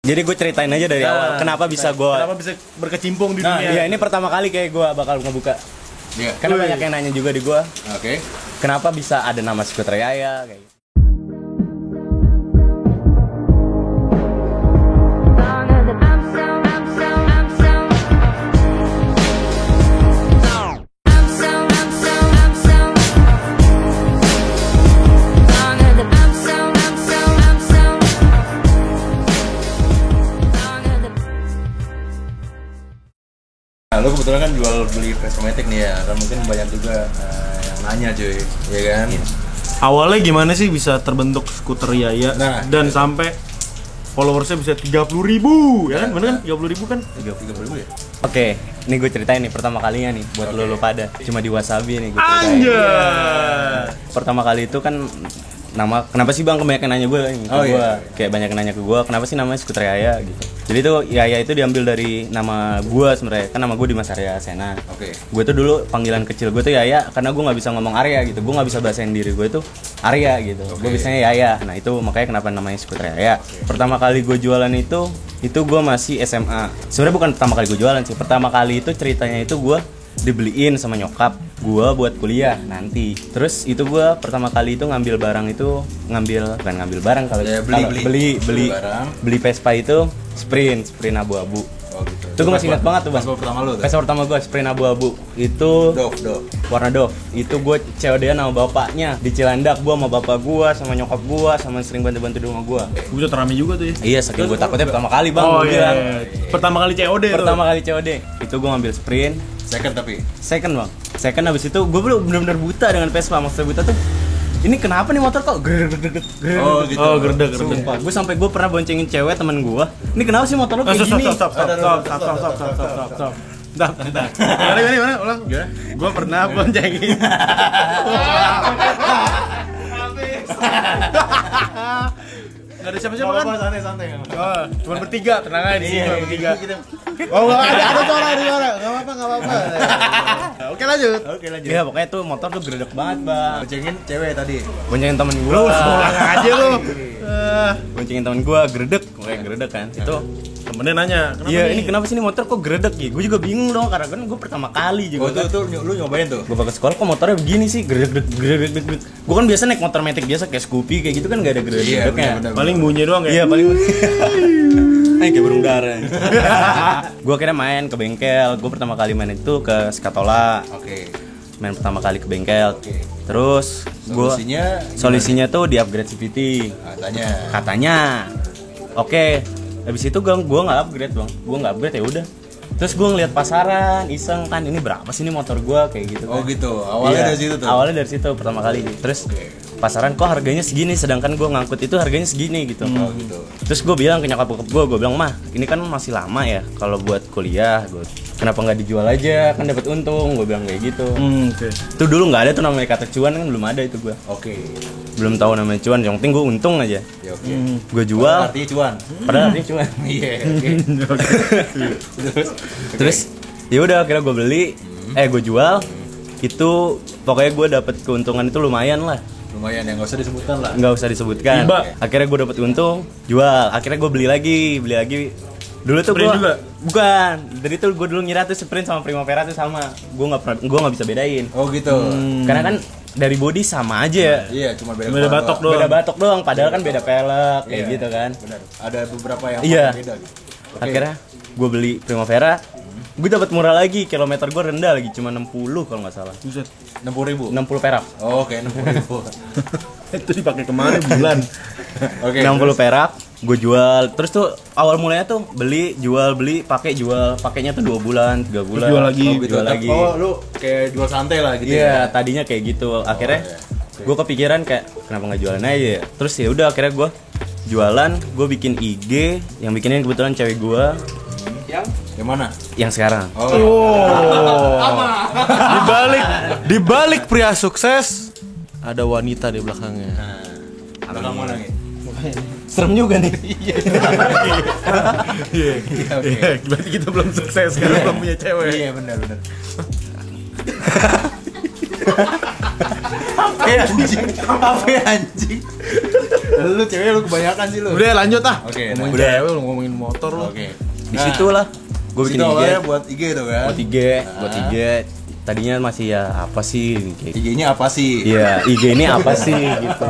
Jadi gue ceritain aja dari awal kenapa bisa berkecimpung di Nah, dunia. iya ini pertama kali kayak gue bakal ngebuka. Iya. Karena banyak yang nanya juga di gue. Oke. Kenapa bisa ada nama Skuter Yaya kayak gitu. Nah, lu kebetulan kan jual beli Vespa-matic nih ya, kan mungkin banyak juga yang nanya cuy, ya kan? Awalnya gimana sih bisa terbentuk Skuter Yaya dan sampai followersnya bisa 30.000 ya kan? Bener kan? 30.000 kan? 30.000 ya? Oke, ini gue ceritain nih pertama kalinya nih buat lu pada. Cuma di Wasabi nih gue ceritain. Anjay. Pertama kali itu kan nama kenapa sih bang kebanyakan nanya gue kayak banyak yang nanya ke gue kenapa sih namanya Skuter Yaya gitu. Jadi tuh Yaya itu diambil dari nama gue sebenarnya, kan nama gue Dimas Arya Sena. Gue tuh dulu panggilan kecil gue tuh Yaya karena gue nggak bisa ngomong Arya gitu, gue nggak bisa bahasain diri gue tuh Arya gitu. Gue bisanya Yaya. Nah itu makanya kenapa namanya Skuter Yaya. Pertama kali gue jualan itu gue masih SMA. Sebenarnya bukan pertama kali gue jualan sih. Pertama kali itu ceritanya itu gue dibeliin sama nyokap gue buat kuliah nanti. Terus itu gue pertama kali itu ngambil barang itu bukan ngambil barang kalau ya, beli Vespa itu sprint abu-abu. Oh gitu. Itu gue masih ingat banget tuh bang. Vespa pertama lu tuh? Vespa pertama gue sprint abu-abu itu Dove. Warna Dove. Itu gue COD-an sama bapaknya di Cilandak. Gue sama bapak gue sama nyokap gue sama sering bantu-bantu di rumah gue. Buset rame juga tuh ya. Iya saking gue takutnya pertama kali bang. Oh gua iya. bilang. Pertama kali COD. Pertama kali COD. Itu gue ngambil sprint. Second bang. Second abis itu gue bener-bener buta dengan Vespa. Maksudnya buta tuh ini kenapa nih motor kok gerdek. Oh gitu. Oh gerdek. Gue sampai gue pernah boncengin cewek temen gue. Ini kenapa sih motor lo kayak gini? Stop. Bentar. Gimana? Ulang. Gue pernah boncengin. Gak ada siapa-siapa kan? Santai. Oh, cuma bertiga, tenang aja di sini cuma bertiga. Oh enggak ada suara. Enggak apa-apa. Oke lanjut. Iya pokoknya tuh motor tuh gerdek banget bang. Boncengin cewek tadi. Boncengin temen gue. Ulang aja lu. Boncengin temen gue gerdek, kayak gerdek kan. Itu Temennya nanya, iya ini kenapa sih ini motor kok gerdek ya? Gue juga bingung dong karena kan gue pertama kali juga. Oh tuh lu nyobain tuh. Gue pakai sekolah kok motornya begini sih gerdek. Gue kan biasa naik motor matic biasa kayak Scoopy kayak gitu kan nggak ada gerdeknya. paling bunyi doang ya. Iya paling. Kayak burung dara. Gue akhirnya main ke bengkel. Gue pertama kali main itu ke Skatola. Oke. Main pertama kali ke bengkel. Terus solusinya tuh di upgrade CVT. Katanya. Oke. Habis itu gue nggak upgrade bang. Gue nggak upgrade ya udah. Terus gue ngeliat pasaran, iseng kan ini berapa sih ini motor gue kayak gitu. Oh kan. Gitu. Awalnya dari situ tuh. Awalnya dari situ pertama kali. Terus pasaran kok harganya segini, sedangkan gue ngangkut itu harganya segini gitu. Oh gitu. Terus gue bilang ke nyokap gue bilang mah ini kan masih lama ya kalau buat kuliah, kenapa nggak dijual aja kan dapat untung, gue bilang kayak gitu. Itu dulu nggak ada tuh namanya kata cuan kan belum ada itu gue. Belum tahu namanya cuan, yang penting gue untung aja. Gue jual. Artinya cuan. Padahal artinya cuan. Iya. Terus ya udah akhirnya gue beli, gue jual. Itu pokoknya gue dapet keuntungan itu lumayan lah. Lumayan ya, nggak usah disebutkan lah. Nggak usah disebutkan. Akhirnya gue dapet untung, jual. Akhirnya gue beli lagi. Dulu tuh gue bukan. Dari itu gue dulu ngira tuh Sprint sama Primavera tuh sama. Gue nggak bisa bedain. Oh gitu. Karena kan dari body sama aja. Iya, cuma beda batok doang. Beda batok doang. Padahal kan beda pelek kayak gitu kan. Benar. Ada beberapa yang beda gitu. Akhirnya gue beli Primavera. Gue dapat murah lagi, kilometer gue rendah lagi, cuma 60 kalau nggak salah. 60.000? 60 perak. Oh, oke, 60.000. Itu dipakai kemarin bulan. 60 perak, gue jual. Terus tuh awal mulanya tuh beli, pakai, jual. Pakainya tuh 2 bulan, 3 bulan. Jual lagi. Jual lagi. Oh, lu kayak jual santai lah gitu. Iya, tadinya kayak gitu. Akhirnya gue kepikiran kayak kenapa nggak jualan aja ya. Terus ya udah akhirnya gue jualan, gue bikin IG, yang bikinnya kebetulan cewek gue. Yang mana? Yang sekarang. Di balik pria sukses ada wanita di belakangnya. Belakang mana nih? Serem juga nih. Iya, berarti kita belum sukses karena belum punya cewek. Iya, benar. Apa anjing? Lu cewek lu kebanyakan sih lu. Udah lanjut ah. Oke, Ngomongin nah. cewek, lu ngomongin motor lu. Oke. Di situ lah gue bikin IG. Buat IG tuh kan. Buat IG. Tadinya masih ya apa sih kayak IG-nya apa sih? Iya, IG ini apa sih gitu.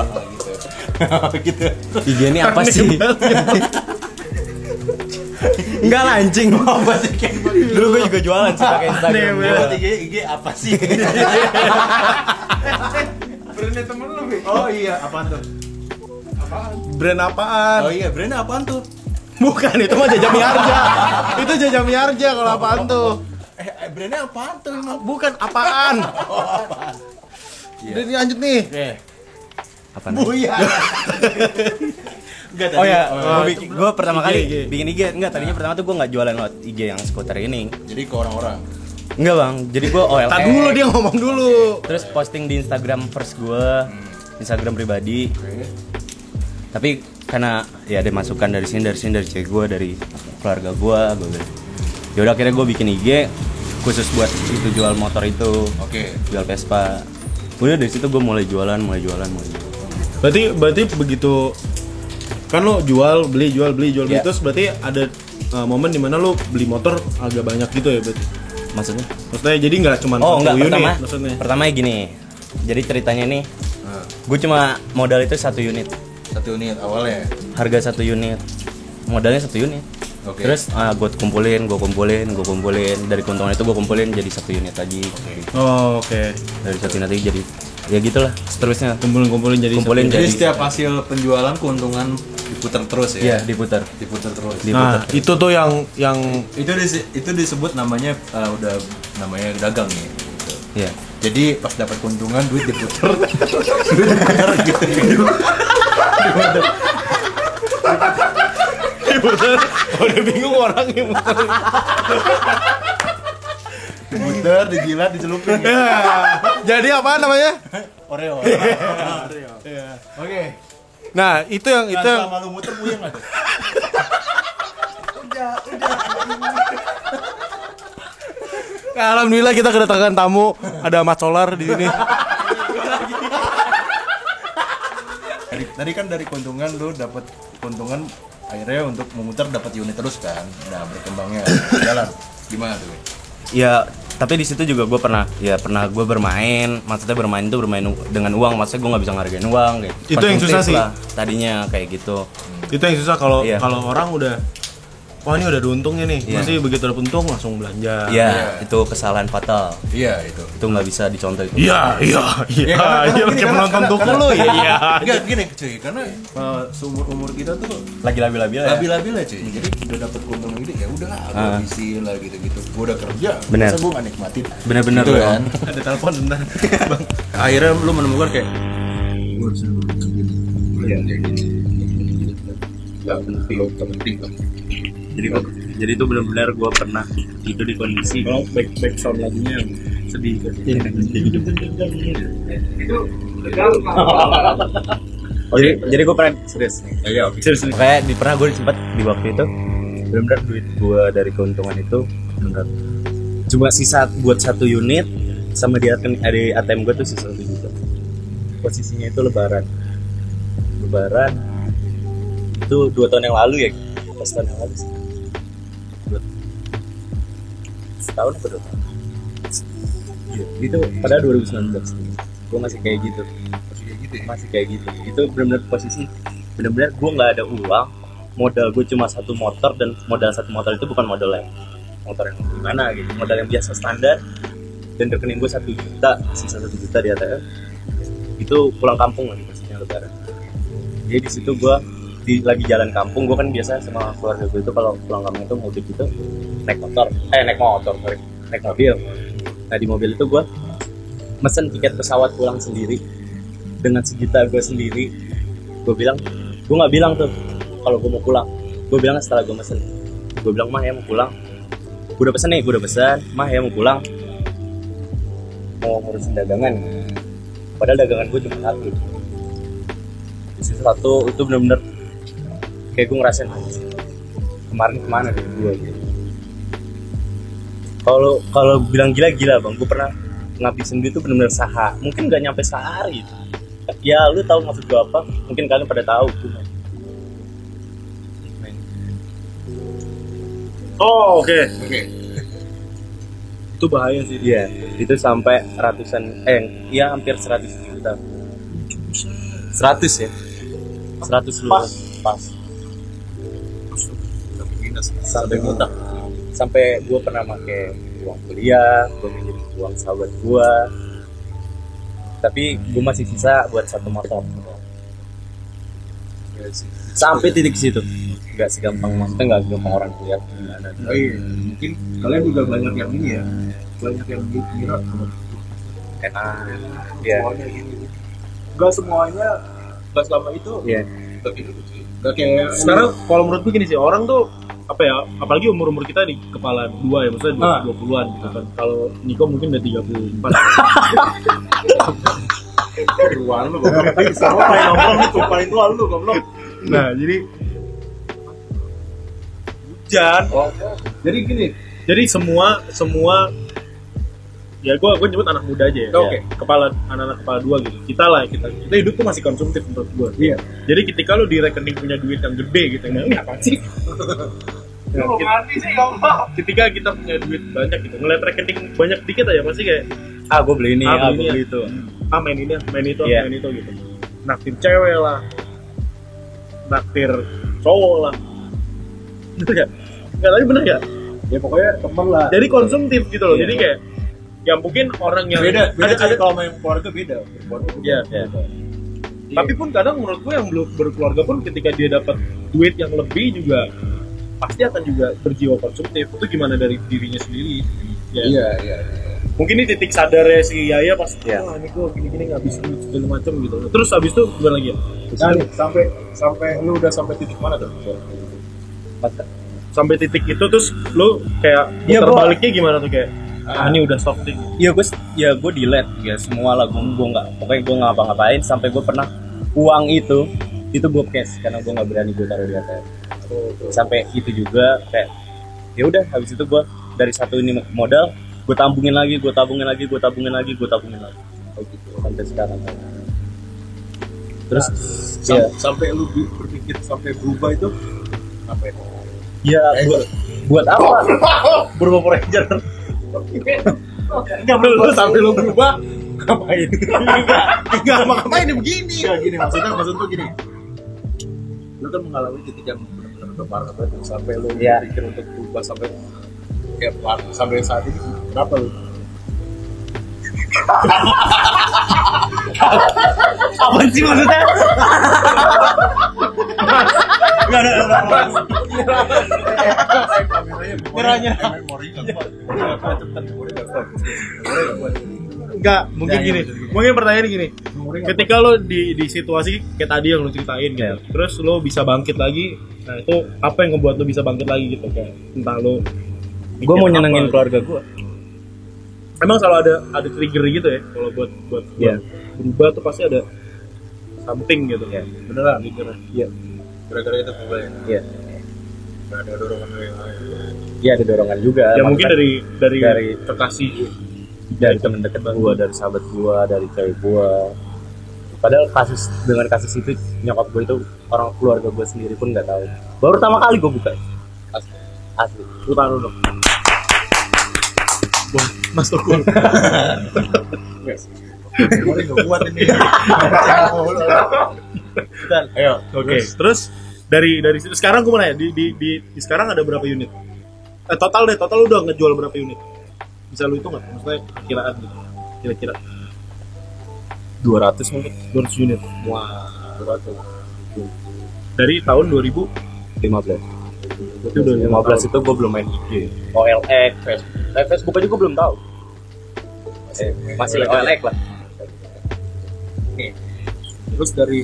Gitu. IG ini apa sih? Enggak lah anjing. Apa sih kayak Dulu gue juga jualan sih pakai Instagram buat gua. IG apa sih? Brandnya temen lu, Bi? Oh iya, apaan tuh? Brand apaan? Oh iya, brandnya apaan tuh? Bukan, itu mah Jaja Miharja. Itu Jaja Miharja kalau apaan tuh? Brandnya apaan tuh emang? Bukan apaan. Udah lanjut nih. Apa? Buya. Oh ya, gue pertama IG. kali bikin IG. Enggak, tadinya pertama tuh gue nggak jualan lewat IG yang skuter ini. Jadi ke orang-orang. Enggak bang, jadi gue OLX. Tak dulu dia ngomong dulu. Terus posting di Instagram first gue, Instagram pribadi. Tapi karena ya ada masukan dari sini dari cewek gue, dari keluarga gue bilang, yaudah akhirnya gue bikin IG khusus buat itu jual motor itu. Oke. Jual Vespa. Udah dari situ gue mulai jualan. Berarti begitu kan lo jual beli Yeah. terus berarti ada momen dimana lo beli motor agak banyak gitu ya berarti. Maksudnya Jadi nggak cuma enggak, unit pertama pertama gini. Jadi ceritanya nih, gue cuma modal itu 1 unit. 1 unit awalnya. Harga 1 unit. Modalnya 1 unit. Oke. Terus gue kumpulin. Dari keuntungan itu gue kumpulin jadi 1 unit lagi. Oh, oke. Dari 1 unit lagi jadi ya gitulah seterusnya. Kumpulin jadi Kumpulin satu. Jadi Jadi- setiap hasil penjualan keuntungan diputar terus ya. Iya, diputar. Diputar terus. Nah, itu tuh yang Itu disebut namanya udah namanya dagang nih. Gitu. Iya. Jadi pas dapat keuntungan duit diputar. Duit diputar gitu. udah bingung orangnya. Diputar, dijilat, dicelupin. Gitu. Jadi apa namanya? Oreo. Oke. Nah, itu yang Selama lu muter puyeng lah. Alhamdulillah kita kedatangan tamu, ada Mas Solar di sini. Tadi kan dari keuntungan lu dapat keuntungan akhirnya untuk memutar dapat unit terus kan. Nah, berkembangnya jalan. Gimana tuh? Ya, tapi di situ juga gue pernah gue bermain. Maksudnya bermain itu bermain dengan uang. Maksudnya gue nggak bisa ngehargain uang gitu. Itu yang susah sih. Tadinya kayak gitu. Itu yang susah kalau Iya. orang udah wah ini udah ada untungnya nih. Iya. Masih begitu ada untung langsung belanja. Iya, itu kesalahan fatal. Iya, itu. Itu nggak bisa dicontoh itu. Iya. karena Iya, gini, kayak penonton karena- tuku karena- lu ya. Iya. Enggak gini cuy, karena seumur kita tuh Lagi labil-labil ya. labil-labil ya cuy. Jadi udah dapat keuntungan gede ya udahlah, gue habisin lah gitu-gitu. Gue udah kerja, Bener. masa gue gak nikmatin. Bener-bener gitu loh. kan. Ada telepon bentar. Bang. Akhirnya lu menemukan kayak gue harus Jadi itu benar-benar gue pernah itu di kondisi back sound lagunya sedih. jadi gue pernah serius nih. iya oke. Serius nih. Kayak pernah gue sempat di waktu itu benar-benar duit gue dari keuntungan itu benar cuma sisa buat 1 unit sama di ATM gue tuh sisa 1 juta. Posisinya itu lebaran itu 2 tahun yang lalu ya, pas tahun yang lalu sih. Setahun atau 2 tahun? Iya, itu pada 2019 gue masih kayak gitu. Masih kayak gitu. Itu benar-benar posisi benar-benar gue nggak ada uang, modal gue cuma 1 motor, dan modal 1 motor itu bukan modal yang motor yang gimana gitu, modal yang biasa standar, dan rekening gue 1 juta, sisa 1 juta di ATM. Itu pulang kampung lagi pastinya lebaran. Jadi di situ gue lagi jalan kampung, gue kan biasa sama keluarga gue itu kalau pulang kampung itu mudik gitu naik mobil. Nah di mobil itu gue mesen tiket pesawat pulang sendiri dengan sejuta gue sendiri. Gue nggak bilang tuh kalau gue mau pulang, gue bilang setelah gue mesen, gue bilang mah ya mau pulang, gue udah pesen mah ya mau pulang, mau ngurusin dagangan, padahal dagangan gue cuma 1. Di situ 1 itu benar-benar kayak gue ngerasain kemarin kemana deh gue gitu. Kalau bilang gila bang, gue pernah ngabisin duit itu benar-benar mungkin nggak nyampe sehari gitu. Ya lu tahu maksud gua apa? Mungkin kalian pada tahu. Oh, oke. Oke. Itu bahaya sih. Iya, itu sampai ratusan ya hampir 100 juta. 100 ya. 100 lu pas. Sampai ngutang. Sampai gua pernah pakai uang kuliah, gua minjem uang sahabat gua. Tapi gua masih sisa buat satu motor. Sampai titik situ. Enggak segampang maksudnya enggak gampang orang lihat gimana. Oh iya, mungkin kalian juga banyak yang ini ya. Banyak yang kira Enak. Iya. semuanya gini. Enggak semuanya enggak selama itu. Iya. Enggak gitu sih. Enggak kayak Sekarang kalau menurut gue gini sih, orang tuh apa ya, apalagi umur kita di kepala 2 ya, maksudnya 20-an gitu kan. Kalau Niko mungkin udah 34. keruan lu goblok. Sama paling nongkrong itu paling tua lu goblok. Nah, jadi hujan. Jadi gini, Jadi semua ya gue nyebut anak muda aja ya. Oke. Anak-anak kepala 2 gitu. Kita hidup tuh masih konsumtif menurut gue. Iya. Jadi ketika lu di rekening punya duit yang gede gitu, ini apa sih? Nah, ketika kita punya duit banyak gitu, ngeliat rekening banyak dikit aja pasti kayak Gue beli ini, gue beli itu. main ini, main itu, Iya. main itu gitu. Naktir cewek lah, naktir cowok lah. Gitu ya? Nggak, tapi bener ya? ya pokoknya temen lah. Jadi konsumtif gitu loh. Iya. Jadi kayak ya mungkin orang yang beda ada kalau main keluarga beda. Iya. Iya. Tapi pun kadang menurut gue yang belum berkeluarga pun ketika dia dapat duit yang lebih juga pasti akan juga berjiwa konsumtif. Itu gimana dari dirinya sendiri? Ya. Iya. Mungkin ini titik sadarnya si Yaya pas Iya. wah ini gue gini-gini ngabisin duit segala macam gitu. Terus habis itu gimana lagi ya? Nah, nih, sampai lu udah sampai titik mana tuh? Sampai titik itu terus lu kayak Iya, terbaliknya gimana tuh kayak ini udah stop nih. Iya gue delete ya semua lah, gue nggak, pokoknya gue nggak ngapa-ngapain sampai gue pernah uang itu gue cash karena gue nggak berani gue taruh di ATM. Sampai itu juga kayak ya udah, habis itu gue dari satu ini modal gue tabungin lagi oh gitu sampai sekarang. Terus ya Sampai lu berpikir sampai berubah itu apa itu? ya buat apa? Berubah Power Ranger. Enggak lu sampai lu berubah ngapain? Enggak ngapain begini. Enggak gini maksud tuh gini. Lu kan mengalami titik yang benar-benar udah parah banget sampai lu Iya. berpikir untuk berubah sampai kayak sampai saat ini berapa lu? Apa sih maksudnya? Kameranya Enggak, mungkin Ya, gini. iya, betul. Mungkin pertanyaan gini. Ketika lo di situasi kayak tadi yang lo ceritain gitu. Terus lo bisa bangkit lagi. Nah, itu apa yang ngebuat lo bisa bangkit lagi gitu kayak entah lo Gue mau mikir nyenengin apa. keluarga gue. Emang selalu ada trigger gitu ya kalau buat Iya. berubah tuh pasti ada something gitu. Iya. Beneran trigger. Iya. gara-gara itu berubah ya. Iya. Nggak ada dorongan yang lain. Iya ada dorongan juga. Ya mungkin Maksudnya dari kekasih. dari temen deket gue, dari sahabat gue, dari cewek gue. Padahal dengan kasus itu nyokap gue itu orang keluarga gue sendiri pun nggak tahu. Baru pertama kali gue buka. Asli. Lu tahu dong. Mas Tukul. Memori nggak kuat ini. Ayo. Oke. Terus dari situ sekarang gue mau nanya di sekarang ada berapa unit? Total lu udah ngejual berapa unit? Bisa lu itu nggak? Maksudnya kiraan gitu. Kira-kira 200 mungkin. 200 unit. Wah. 200. Dari tahun 2015 Berarti udah 15 itu gue belum main IG. OLX, Facebook. Facebook aja gue belum tahu. Masih OLX lah. Nih. Terus dari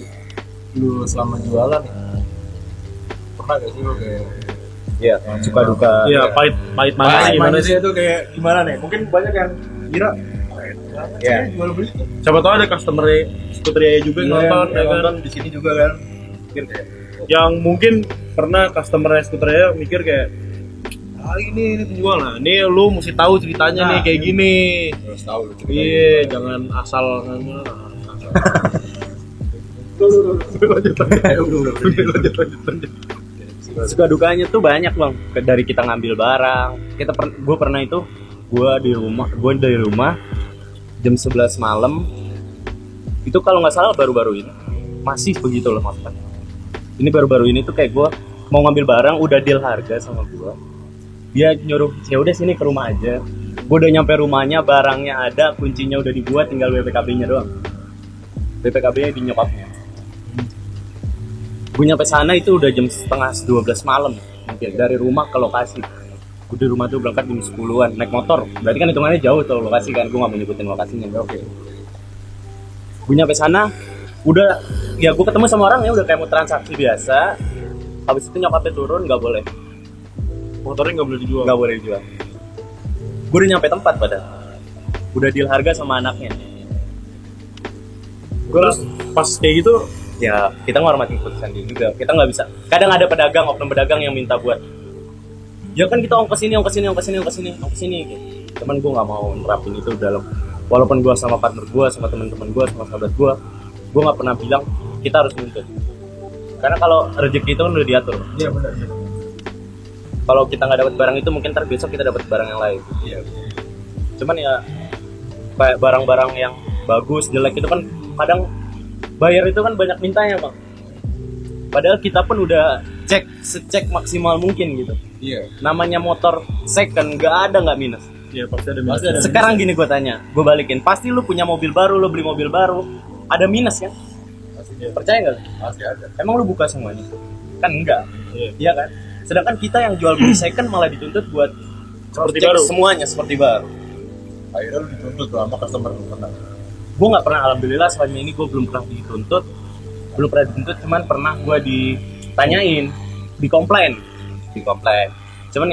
lu selama jualan nih, pernah gak sih lu kayak Iya, suka duka. Iya, pahit mana sih gimana sih? itu kayak gimana nih? Mungkin banyak yang kira Iya. jual beli tuh. Siapa tahu ada customer Skuteria juga yang nonton, ya kan? nonton di sini juga kan. Mikir kayak Yang mungkin pernah customer Skuteria mikir kayak ini penjual, nah ini lu mesti tahu ceritanya nih kayak gini. harus tahu lu cerita. Iya, jangan asal Suka dukanya tuh banyak bang. Dari kita ngambil barang, gue pernah itu, gue dari rumah jam 11 malam. Itu kalau nggak salah baru-baru ini masih begitu loh maksudnya. Ini baru-baru ini tuh kayak gue mau ngambil barang, udah deal harga sama gue. Dia nyuruh, ya udah sini ke rumah aja. Gue udah nyampe rumahnya, barangnya ada, kuncinya udah dibuat, tinggal BPKB-nya doang. BPKB-nya di nyokapnya. Gue nyampe sana itu udah jam setengah 12 malam mungkin, dari rumah ke lokasi. Gue di rumah tuh berangkat jam 10-an naik motor. Berarti kan hitungannya jauh tuh lokasi kan, gue gak mau nyebutin lokasinya. Oke. Gue nyampe sana, udah ya gue ketemu sama orang ya udah kayak mau transaksi biasa. Habis itu nyokapnya turun, nggak boleh. Motornya nggak boleh dijual. Nggak boleh dijual. Gue udah nyampe tempat padahal. Udah deal harga sama anaknya. Terus pas kayak gitu, Ya kita ngormatin keputusan dia juga. Kita nggak bisa. Kadang ada oknum pedagang yang minta buat. Ya kan kita ongkos ini gitu. Cuman gue nggak mau nerapin itu dalam. Walaupun gue sama partner gue, sama teman-teman gue, sama sahabat gue nggak pernah bilang kita harus nuntut. Karena kalau rezeki itu kan udah diatur. Iya benar. Kalau kita nggak dapat barang itu mungkin ntar besok kita dapat barang yang lain. Iya. Cuman ya kayak barang-barang yang bagus jelek itu kan kadang bayar itu kan banyak mintanya bang. Padahal kita pun udah secek maksimal mungkin gitu. Iya. Namanya motor second nggak minus. ya pasti ada Pasti ada. Sekarang gini gue tanya, gue balikin. Pasti lu punya mobil baru, lu beli mobil baru, ada minus kan? Pasti ada. Percaya nggak? Pasti ada. Emang lu buka semuanya? Kan enggak. Iya. Iya kan? Sedangkan kita yang jual beli second malah dituntut buat Seperti cek baru. semuanya seperti baru. Akhirnya lu dituntut tuh sama customer lu pernah. Gue nggak pernah, alhamdulillah selama ini gue belum pernah dituntut. Cuman pernah gue ditanyain, dikomplain. Cuman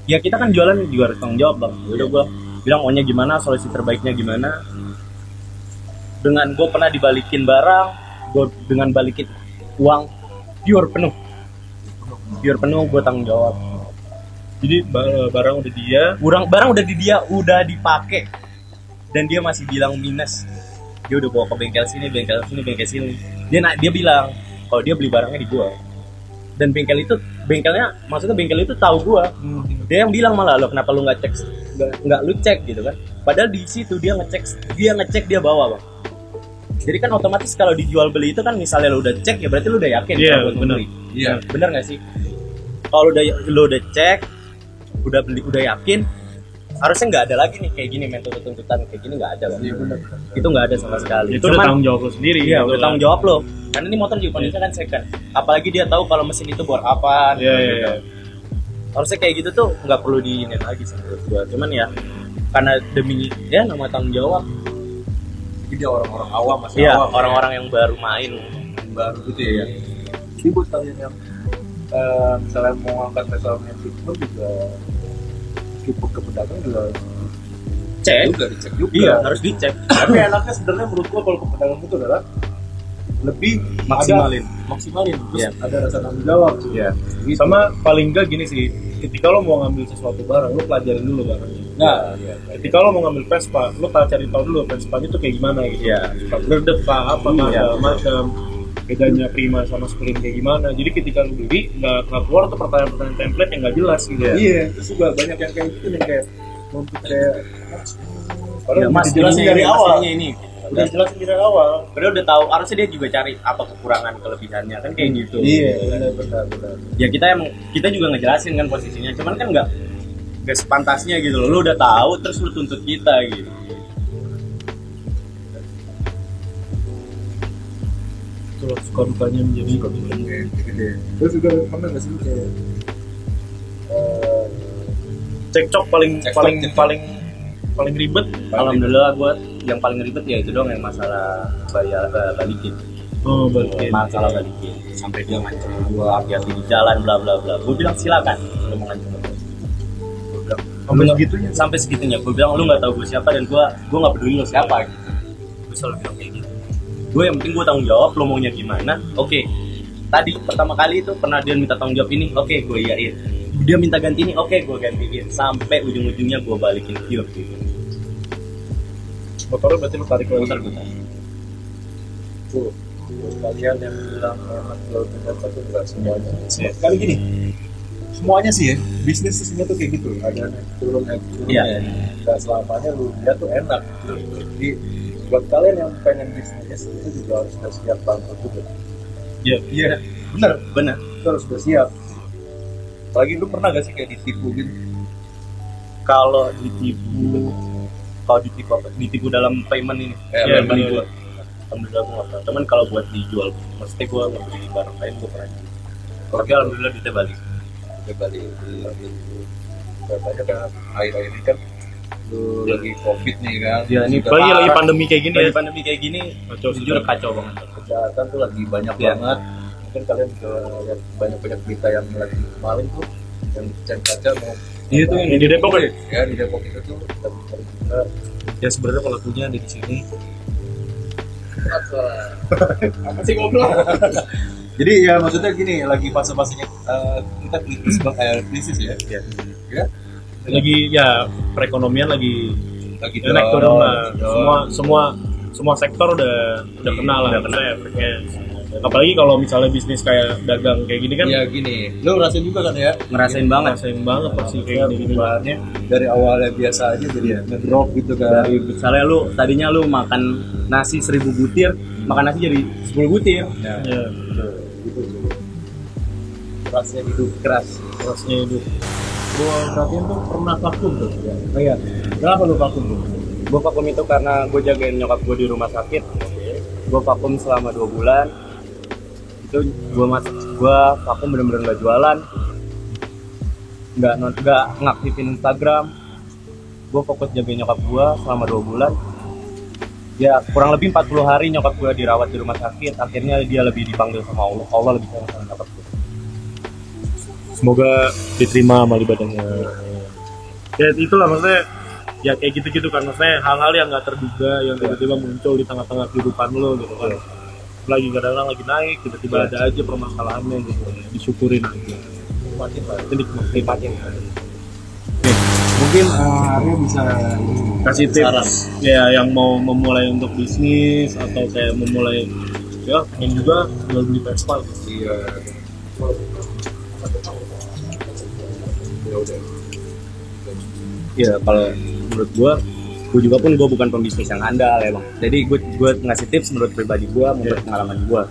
ya kita kan jualan juga harus tanggung jawab bang. Udah gue bilang maunya gimana, solusi terbaiknya gimana. Dengan gue pernah dibalikin barang, gue dengan balikin uang pure penuh gue tanggung jawab. Jadi barang udah dia. Barang udah di dia, udah dipakai, dan dia masih bilang minus. Dia udah bawa ke bengkel sini. Dia bilang kalau dia beli barangnya di gua. Dan bengkel itu tahu gua. Dia yang bilang malah, lo kenapa lu nggak lu cek gitu kan? Padahal di situ dia ngecek dia bawa bang. Jadi kan otomatis kalau dijual beli itu kan misalnya lu udah cek ya berarti lu udah yakin. Iya, buat benar. membeli. Iya. Benar nggak sih? Kalau lu udah cek, udah beli, udah yakin, harusnya nggak ada lagi nih kayak gini metode tuntutan kayak gini, nggak ada bang. Iya benar. Itu nggak ada sama sekali. Itu udah tanggung jawab lo sendiri. Iya, gitu udah kan. tanggung jawab lo. Karena ini motor juga kondisinya kan second. Apalagi dia tahu kalau mesin itu bor apa. Iya. Harusnya kayak gitu tuh nggak perlu diinin lagi sih menurut gua. Cuman ya karena demi ya nama tanggung jawab. Jadi dia orang-orang awam masih Iya, awam. orang-orang yang baru main. Baru gitu ya. Jadi buat kalian yang misalnya mau angkat mesalnya itu juga meskipun ke pedagang juga Cek. juga dicek juga. Iya, harus dicek. Tapi enaknya sebenarnya menurut gua kalau ke pedagang itu adalah lebih Maksimalin. maksimalin terus Iya. ada rasa tanggung jawab. Iya. Sama paling enggak gini sih, ketika lo mau ngambil sesuatu barang, lo pelajarin dulu barangnya. Nah, iya. Ketika lo mau ngambil Vespa, lo cari tahu dulu Vespa itu kayak gimana gitu. Iya. Gerdek kah, apa kah, Iya. segala macam. Bedanya Prima sama Sprint kayak gimana. Jadi ketika lo beli, nggak keluar tuh pertanyaan-pertanyaan template yang nggak jelas gitu. Iya, terus juga banyak yang kayak gitu nih kayak untuk kayak Ya, mas, dijelasin ini, dari mas, awal. ini. Udah jelasin dari awal. Padahal udah tahu, harusnya dia juga cari apa kekurangan kelebihannya kan kayak gitu. Iya, benar. Ya kita juga ngejelasin kan posisinya, cuman kan nggak sepantasnya gitu loh. Lu udah tahu terus lu tuntut kita gitu. Itulah suka dukanya menjadi Gede. Terus juga pernah nggak sih lu kayak cekcok paling ribet. Alhamdulillah buat yang paling ribet ya itu doang yang masalah bayar balikin. Oh, balikin. Masalah balikin sampai dia ngancem gua hati-hati di jalan bla bla bla. Gua bilang silakan lu mau ngancem gua. Sampai segitunya gua bilang lu nggak tahu gua siapa dan gua nggak peduli lu siapa gitu. Gua selalu bilang kayak gitu. Gue yang penting gue tanggung jawab, lo maunya gimana? Oke. Tadi pertama kali itu pernah dia minta tanggung jawab ini, oke gue iyain. Dia minta ganti ini, oke gue gantiin. Sampai ujung-ujungnya gue balikin pure gitu. Motornya berarti lu tarik lagi. Bentar. tuh Kalian yang bilang enak jual ternyata tuh nggak semuanya. Kali gini, semuanya sih ya, bisnis sesungguhnya tuh kayak gitu, ada naik turun. Iya. Nggak selamanya lu lihat tuh enak. Jadi buat kalian yang pengen bisnis itu juga harus udah siap bangkrut juga. Iya, benar. Itu harus udah siap. Apalagi lu pernah gak sih kayak ditipu gitu? Kalau ditipu dalam payment ini, Iya, beli bener. gua. Alhamdulillah gue nggak pernah. Cuman kalau buat dijual, maksudnya gue ngebeli barang lain gue pernah. Tapi alhamdulillah duitnya balik. Udah balik katanya kan akhir-akhir ini kan lu lagi covid nih kan. Iya, ini Sudah Apalagi lagi parah. pandemi kayak gini Dari ya. pandemi kayak gini, Kacau, jujur kacau banget. Kejahatan tuh lagi banyak Iya. banget. Mungkin kalian juga lihat banyak berita yang lagi kemarin tuh yang pecahan kaca mau Iya tuh yang di Depok ya. ya di Depok itu tuh kita juga Ya sebenarnya pelakunya ada di sini. apa sih ngobrol. Jadi ya maksudnya gini, lagi fase-fasenya kita krisis ya. Ya. Lagi ya perekonomian lagi Lagi naik turun lah. down. Semua sektor udah kena lah. Udah kena efeknya. Apalagi kalau misalnya bisnis kayak dagang kayak gini kan. Ya gini, lu ngerasain juga kan ya? Ngerasain banget. Ngerasain banget pasti kayak gini. Bahannya dari awalnya biasa aja jadi ngedrop gitu kan. Dari misalnya tadinya lu makan nasi 1000 butir, makan nasi jadi 10 butir. Ya, Ya, gitu. Kerasnya hidup keras. kerasnya hidup. Gua perhatiin tuh pernah vakum tuh. Ya. Oh iya. Kenapa lu vakum tuh? Gue vakum itu karena gue jagain nyokap gue di rumah sakit. Gue vakum selama 2 bulan. Itu gue vakum bener-bener nggak jualan, nggak ngaktifin Instagram. Gue fokus jagain nyokap gue selama 2 bulan. Ya kurang lebih 40 hari nyokap gue dirawat di rumah sakit. Akhirnya dia lebih dipanggil sama Allah. Allah lebih sayang sama nyokap gue. Semoga diterima amal ibadahnya. Ya itulah maksudnya ya kayak gitu-gitu kan, maksudnya hal-hal yang nggak terduga yang tiba-tiba muncul di tengah-tengah kehidupan lo gitu kan. Lagi kadang-kadang lagi naik, tiba-tiba ada aja permasalahannya gitu. Disyukurin aja. Nikmatin. Mungkin Arya bisa Kasih tips ya yang mau memulai untuk bisnis atau kayak memulai ya pengen juga jual beli Vespa gitu. Iya. Ya udah. Ya kalau menurut gue juga pun gue bukan pembisnis yang andal ya bang. Jadi gue ngasih tips menurut pribadi gue, menurut pengalaman gue.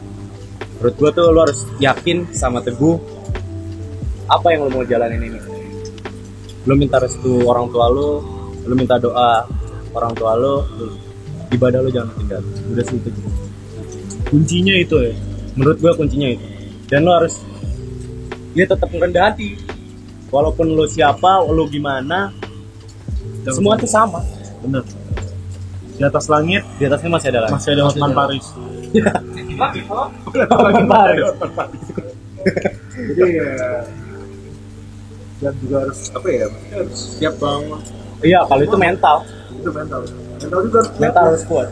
Menurut gue tuh lo harus yakin sama teguh apa yang lo mau jalanin ini. Lo minta restu orang tua lo minta doa orang tua lo, ibadah lo jangan tinggal. Udah sih itu. Kuncinya itu ya. Menurut gue kuncinya itu. Dan lo harus dia tetap rendah hati. Walaupun lo siapa, lo gimana, semua tuh sama. Bener. Di atas langit Di atasnya masih ada lagi. masih ada Hotman Paris. Jadi ya dan juga harus apa ya? Maksudnya harus siap banget. Iya, kalau itu mental. Itu mental. Mental juga harus Mental harus kuat.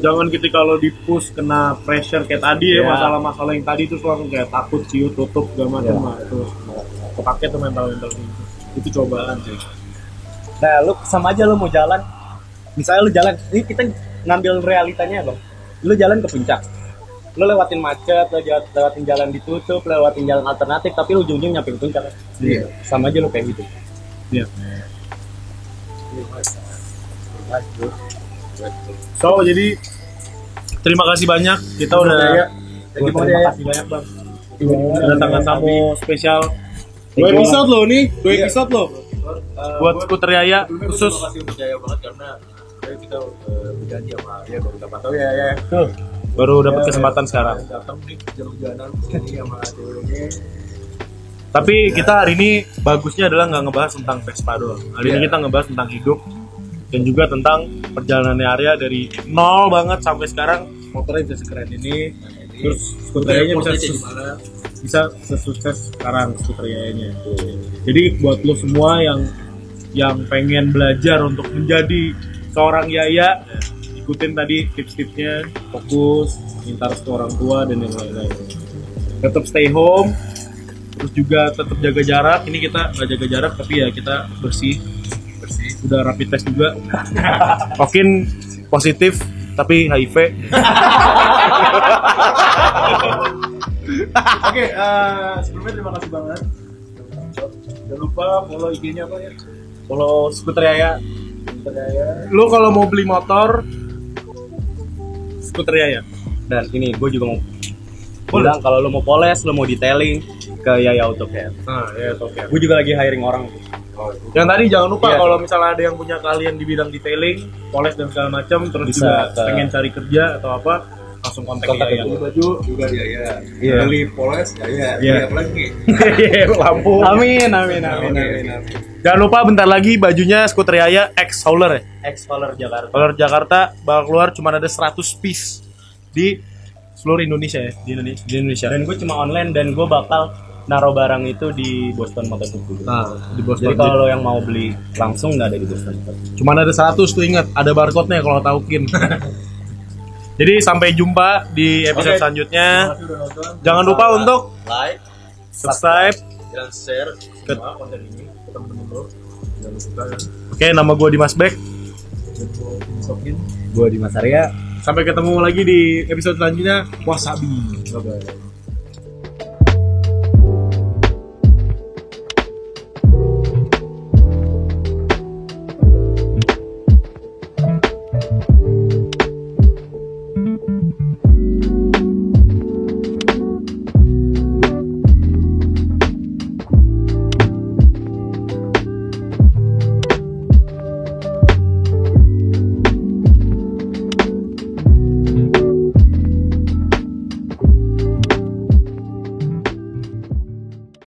Jangan kita kalau di push kena pressure kayak tadi ya, Ya. masalah-masalah yang tadi itu langsung kayak takut ciut tutup segala macam lah itu kepake tuh mental itu cobaan sih. Nah, lu sama aja lu mau jalan. Misalnya lu jalan, ini kita ngambil realitanya bang. Lu jalan ke puncak, lu lewatin macet, lu lewatin jalan ditutup, lewatin jalan alternatif, tapi lu ujung-ujung nyampe ke puncak. Iya. Sama aja lu kayak gitu. Iya. So jadi terima kasih banyak kita udah Terima kasih banyak bang. kedatangan tamu spesial 2 episode loh nih 2 episode loh buat skuter Yaya khusus. Terima kasih untuk Jaya banget karena kita berjanji sama Arya baru dapat tahu ya. Tuh, baru dapat kesempatan sekarang. Datang nih jalan-jalan sini sama ceweknya. Tapi kita hari ini bagusnya adalah nggak ngebahas tentang Vespa doang. Hari ini Iya. kita ngebahas tentang hidup dan juga tentang perjalanannya Arya dari nol banget sampai sekarang motornya bisa sekeren ini. Terus skuternya bisa sesukses sekarang skuternya. Jadi buat lo semua yang pengen belajar untuk menjadi seorang Yaya, ikutin tadi tips-tipsnya, fokus, minta restu orang tua dan yang lain-lain. Tetap stay home, terus juga tetap jaga jarak. Ini kita nggak jaga jarak tapi ya kita bersih. Udah rapid test juga. Mungkin positif tapi HIV. Oke, sebelumnya terima kasih banget. Jangan lupa follow IG-nya apa ya? Follow Skuter Yaya. Lu kalau mau beli motor Skuter Yaya. Dan ini gue juga mau bilang kalau lo mau poles, lo mau detailing ke Yaya Auto Care. Nah, ya oke. Gue juga lagi hiring orang. Yang tadi jangan lupa Iya. kalau misalnya ada yang punya kalian di bidang detailing, poles dan segala macam, terus Bisa juga ke- pengen cari kerja atau apa, langsung kontak Kontak Yaya. Beli baju juga dia ya. Iya. Beli poles ya. Iya. Beli apa lagi? Lampu. Amin. Jangan lupa bentar lagi bajunya Skuter Yaya X Hauler ya. Ex-Scholar Jakarta. Hauler Jakarta bakal keluar cuma ada 100 piece di seluruh Indonesia ya, di Indonesia. Dan gue cuma online dan gue bakal naruh barang itu di Boston Motor Shop dulu. Nah, di Boston. Jadi kalau lo yang mau beli langsung nggak ada di Boston. Cuma ada 100 tuh, ingat, ada barcode-nya kalau taukin. Jadi sampai jumpa di episode Oke. selanjutnya. Udah nonton. Jangan lupa untuk like, subscribe. dan share Ke- semua konten ini ke temen-temen lo. Jangan lupa kan. Oke, nama gue Dimas Beck. Sokin. Gue di Mas Arya. Sampai ketemu lagi di episode selanjutnya. Wasabi. Bye bye.